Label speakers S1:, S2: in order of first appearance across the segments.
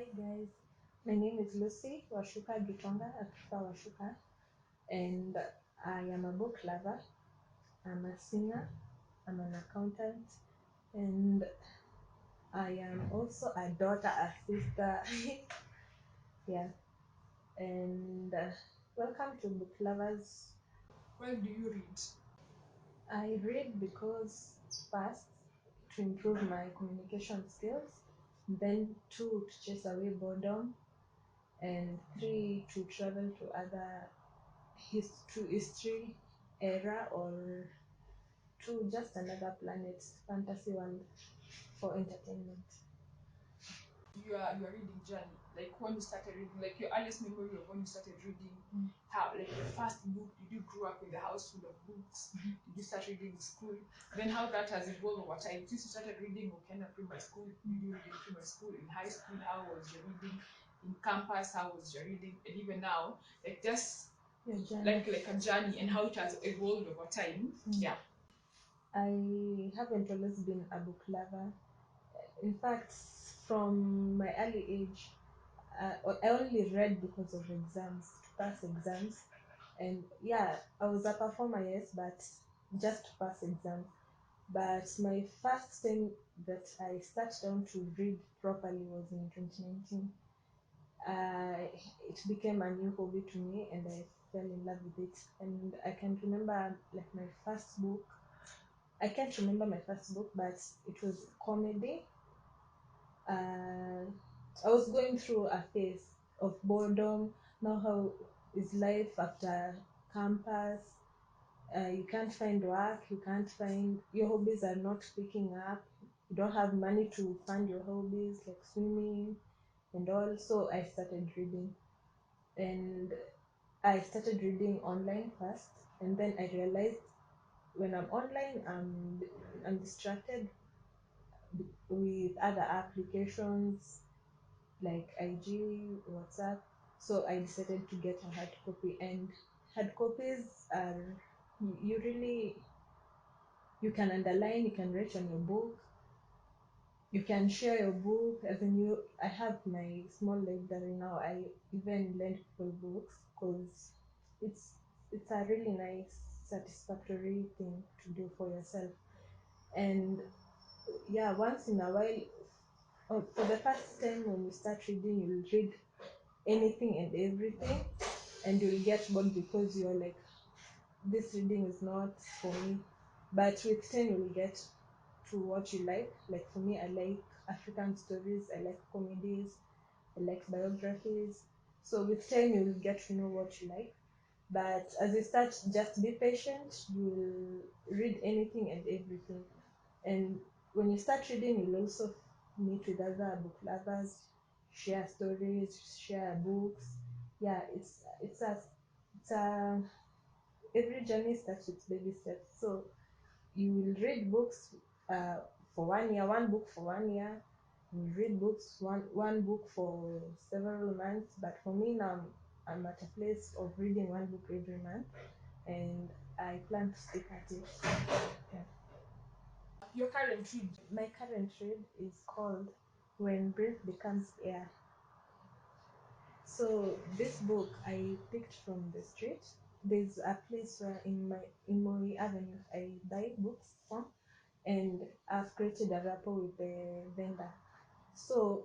S1: Hi guys, my name is Lucy Wacuka Gitonga. I prefer Wacuka, and I am a book lover. I'm a singer. I'm an accountant, and I am also a daughter, a sister. Yeah, and welcome to Book Lovers.
S2: Why do you read?
S1: I read because first to improve my communication skills, then two to chase away boredom, and three to travel to other history era or to just another planet fantasy world for entertainment.
S2: Your reading journey, like when you started reading, like your earliest memory of when you started reading, how like the first book, did you grow up in the house full of books? Did you start reading in school? Then how that has evolved over time. Since you started reading Okenda primary school, did you read in primary school, in high school, how was your reading? In campus, how was your reading? And even now, like just
S1: Your journey.
S2: like a journey and how it has evolved over time. Yeah.
S1: I haven't always been a book lover. In fact, from my early age, I only read because of exams, to pass exams. And yeah, I was a performer, yes, but just to pass exams. But my first time that I sat down to read properly was in 2019. It became a new hobby to me, and I fell in love with it. And I can remember like my first book. I can't remember my first book, but it was comedy. uh, I was going through a phase of boredom. Now, how is life after campus? You can't find work, you can't find, your hobbies are not picking up, you don't have money to fund your hobbies like swimming and all. So I started reading, and I started reading online first, and then I realized when I'm online, I'm distracted with other applications like IG, WhatsApp. So I decided to get a hard copy, and hard copies are you really, you can underline, you can write on your book, you can share your book. As in, I have my small library now. I even lend people books because it's it's a really nice, satisfactory thing to do for yourself. And yeah, once in a while, for the first time when you start reading, you'll read anything and everything, and you'll get bored because you're like, this reading is not for me. But with time, you'll get to what you like. Like for me, I like African stories, I like comedies, I like biographies. So with time, you'll get to know what you like. But as you start, just be patient. You'll read anything and everything. And when you start reading, you'll also meet with other book lovers, share stories, share books. Yeah, it's a every journey starts with baby steps. So you will read books for 1 year, one book for 1 year. You read books, one book for several months. But for me now, I'm at a place of reading one book every month, and I plan to stick at it. Yeah.
S2: Your current read.
S1: My current read is called When Breath Becomes Air. So this book I picked from the street. There's a place where in Moi Avenue I buy books from, and I've created a rapport with the vendor. So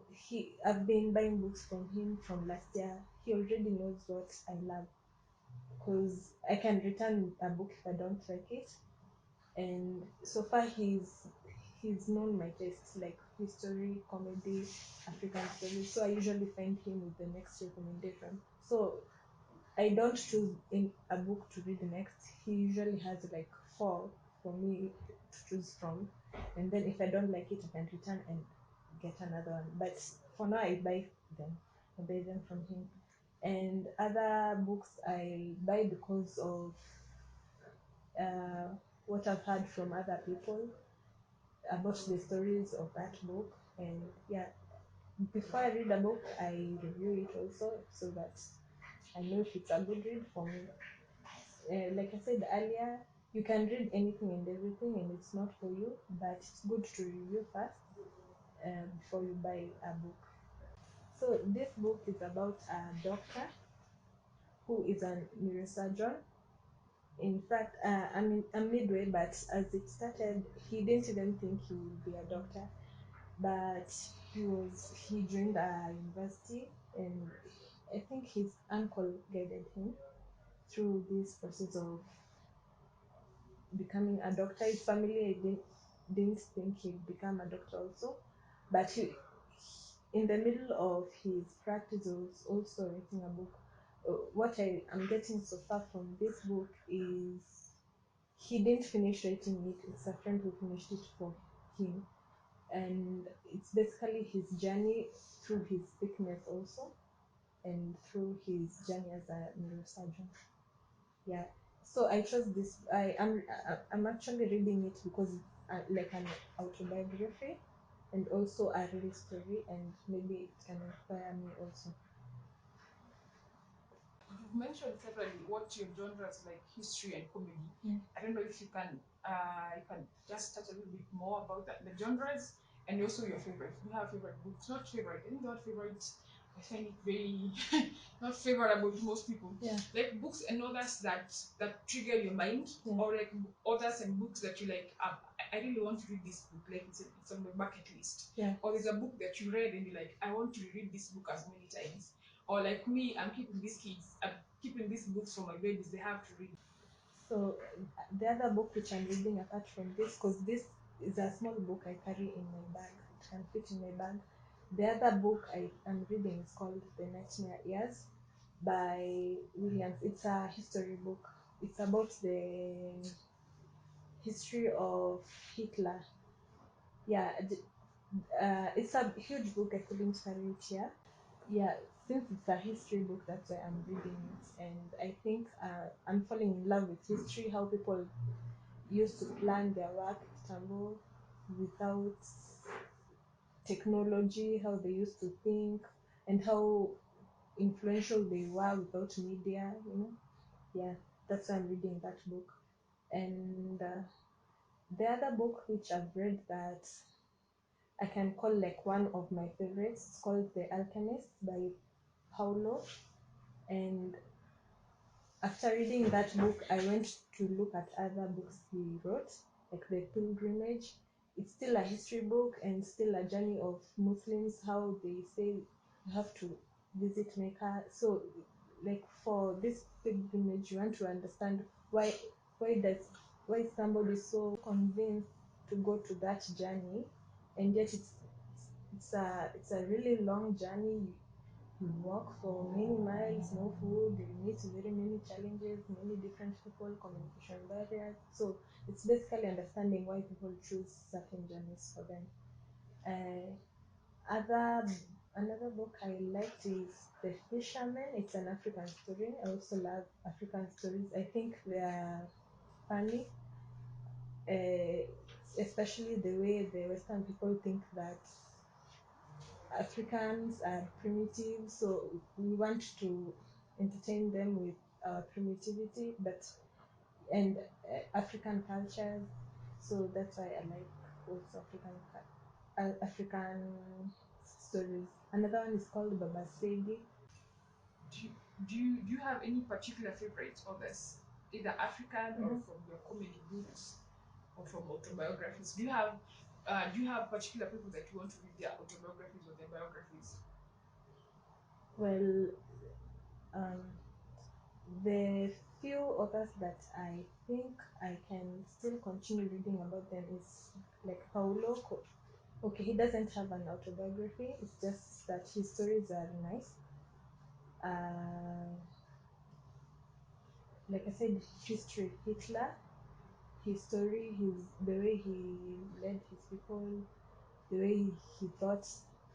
S1: I've been buying books from him from last year. He already knows what I love because I can return a book if I don't like it. And so far he's known my tastes like history, comedy, African stories. So I usually find him with the next recommendation. So I don't choose in a book to read next. He usually has like four for me to choose from, and then if I don't like it, I can return and get another one. But for now, I buy them. I buy them from him. And other books I buy because of uh, what I've heard from other people about the stories of that book. And yeah, before I read a book, I review it also so that I know if it's a good read for me. Like I said earlier, you can read anything and everything, and it's not for you, but it's good to review first before you buy a book. So this book is about a doctor who is a neurosurgeon. In fact, I'm midway, but as it started, he didn't even think he would be a doctor. But he joined a university, and I think his uncle guided him through this process of becoming a doctor. His family didn't think he'd become a doctor also, but in the middle of his practice, was also writing a book. What I am getting so far from this book is he didn't finish writing it. It's a friend who finished it for him, and it's basically his journey through his sickness also, and through his journey as a neurosurgeon. Yeah. So I chose this. I'm actually reading it because it's like an autobiography and also a real story, and maybe it can inspire me also.
S2: You've mentioned separately what your genres like history and comedy.
S1: Mm.
S2: I don't know if you can just touch a little bit more about that, the genres and also your favorites. Do you have favorite books? Not favorite. I think not favorite. I find it very not favorable to most people.
S1: Yeah.
S2: Like books and others that trigger your mind,
S1: Yeah.
S2: or like others and books that you like. I really want to read this book. Like it's on my bucket list.
S1: Yeah.
S2: Or there's a book that you read and you're like, I want to read this book as many times. Or like me, I'm keeping these books for my babies. They have to read.
S1: So the other book which I'm reading apart from this, because this is a small book I carry in my bag, it can fit in my bag. The other book I am reading is called The Nightmare Years by Williams. It's a history book. It's about the history of Hitler. Yeah, it's a huge book. I couldn't carry it here. Yeah, since it's a history book, that's why I'm reading it. And I think I'm falling in love with history, how people used to plan their work at Istanbul without technology, how they used to think, and how influential they were without media, you know. Yeah, that's why I'm reading that book. And the other book which I've read that I can call like one of my favorites, it's called The Alchemist by Paulo. And after reading that book, I went to look at other books he wrote, like The Pilgrimage. It's still a history book and still a journey of Muslims, how they say you have to visit Mecca. So, like for this pilgrimage, you want to understand why does why somebody is so convinced to go to that journey, and yet it's a really long journey. You walk for many miles, no food, you meet very many challenges, many different people, communication barriers. So it's basically understanding why people choose certain journeys for them. Uh, other Another book I liked is The Fisherman. It's an African story. I also love African stories. I think they are funny, uh, especially the way the Western people think that Africans are primitive, so we want to entertain them with our primitivity, but and African cultures. So that's why I like also African stories. Another one is called Baba Segi.
S2: Do you, do you have any particular favorite authors, either African or from your comedy books or from autobiographies? Do you have particular people that you want to read their autobiographies or their biographies?
S1: Well, um, the few authors that I think I can still continue reading about them is like Okay, he doesn't have an autobiography. It's just that his stories are nice. Uh, like I said, history, Hitler, his story, the way he led his people, the way he thought,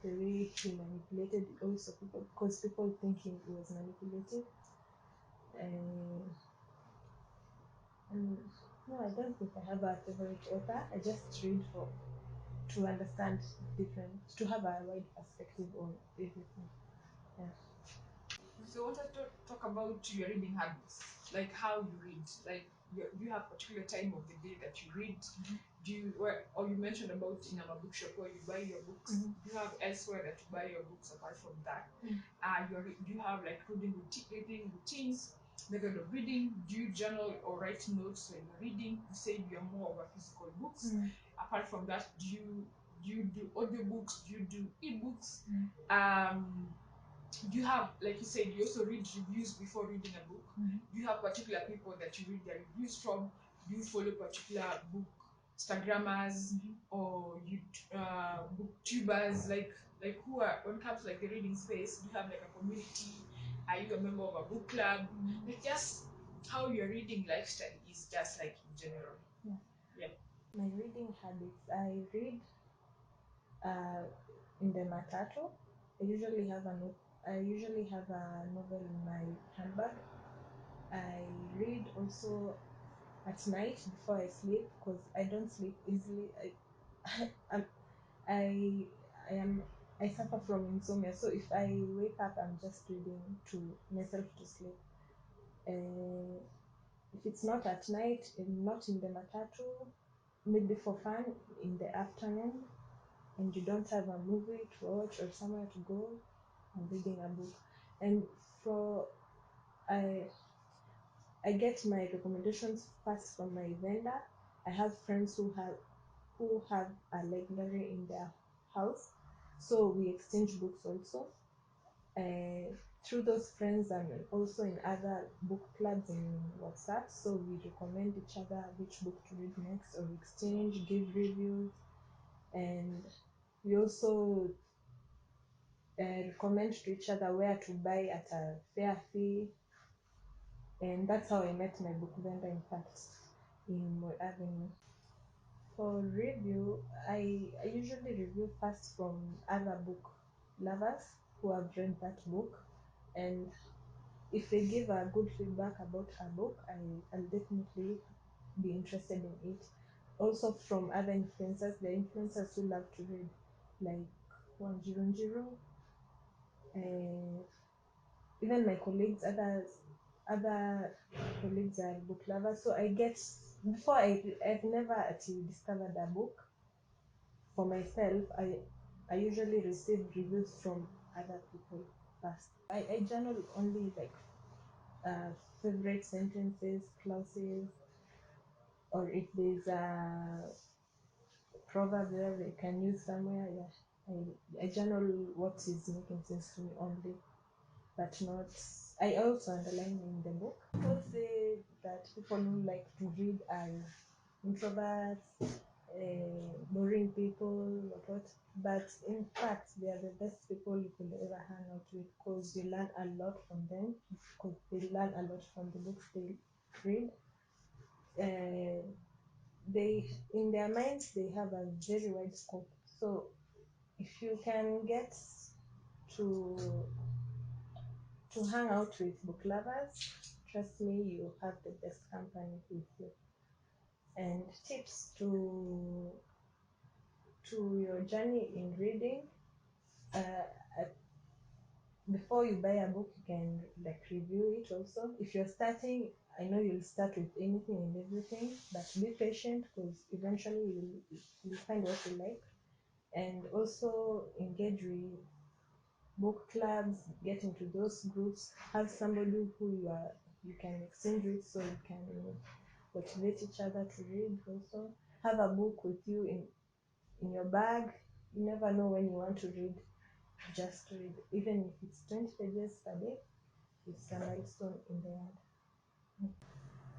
S1: the way he manipulated also people, because people think he was manipulative. And, and no, I don't think I have a favorite author. I just read for to understand to have a wide perspective on everything. Yeah.
S2: So I wanted to talk about your reading habits, like how you read. Like, do you have particular time of the day that you read? Do you, or you mentioned about in a bookshop where you buy your books?
S1: Mhm.
S2: Do you have elsewhere that you buy your books apart from that?
S1: Mm.
S2: Do you have like reading routines, method of reading? Do you journal or write notes when you're reading? You say you're more of a physical books.
S1: Mm.
S2: Apart from that, do you do audiobooks? Do you do ebooks?
S1: Mm.
S2: Do you have, like you said, you also read reviews before reading a book?
S1: Mhm.
S2: Do you have particular people that you read their reviews from? Do you follow particular book Instagrammers or you booktubers? Like who are, when it comes to like the reading space? Do you have like a community? Are you a member of a book club? Like just how your reading lifestyle is, just like in general.
S1: Yeah.
S2: Yeah.
S1: My reading habits. I read uh, in the matatu. I usually have a novel in my handbag. I read also at night before I sleep because I don't sleep easily. I'm, I I am I suffer from insomnia, so if I wake up, I'm just reading to myself to sleep. Uh, if it's not at night, not in the matatu, maybe for fun in the afternoon, and you don't have a movie to watch or somewhere to go, I'm reading a book. And for I I get my recommendations first from my vendor. I have friends who have a library in their house, so we exchange books also. Through those friends, I'm also in other book clubs in WhatsApp, so we recommend each other which book to read next, or exchange, give reviews, and we also recommend to each other where to buy at a fair fee. And that's how I met my book vendor, in fact, in Moi Avenue. For review, I usually review first from other book lovers who have read that book, and if they give a good feedback about a book, I'll definitely be interested in it. Also from other influencers, the influencers who love to read, like Wanjirunjiru, uh, even my colleagues, other colleagues are book lovers. So I get, before I've never actually discovered a book for myself. I usually receive reviews from other people first. I journal only like favorite sentences, clauses, or if there's a proverb there they can use somewhere. Yeah, I journal what is making sense to me only, but not. I also underline in the book. People say that people who like to read are introverts, boring people, what. But in fact, they are the best people you could ever hang out with because you learn a lot from them. Because they learn a lot from the books they read. Uh, they in their minds they have a very wide scope. So if you can get to hang out with book lovers, trust me, you have the best company with you. And tips to your journey in reading, uh, before you buy a book, you can like review it also. If you're starting, I know you'll start with anything and everything, but be patient because eventually you'll find what you like. And also engage with book clubs, get into those groups, have somebody who you can exchange with, so you can motivate each other to read. Also have a book with you in your bag. You never know when you want to read. Just read, even if it's 20 pages per day. It's a milestone in the end.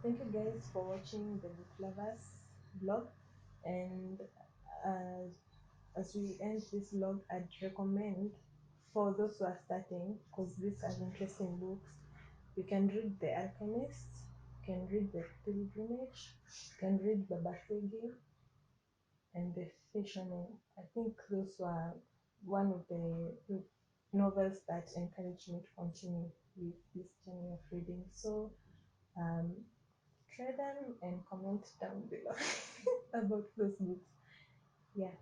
S1: Thank you guys for watching the book lovers vlog, and uh, as we end this vlog, I'd recommend for those who are starting, because these are interesting books. You can read The Alchemist, you can read The Pilgrimage, you can read Baba Fegi, and The Fisherman. I think those were one of the novels that encouraged me to continue with this journey of reading. So um, try them and comment down below about those books. Yeah.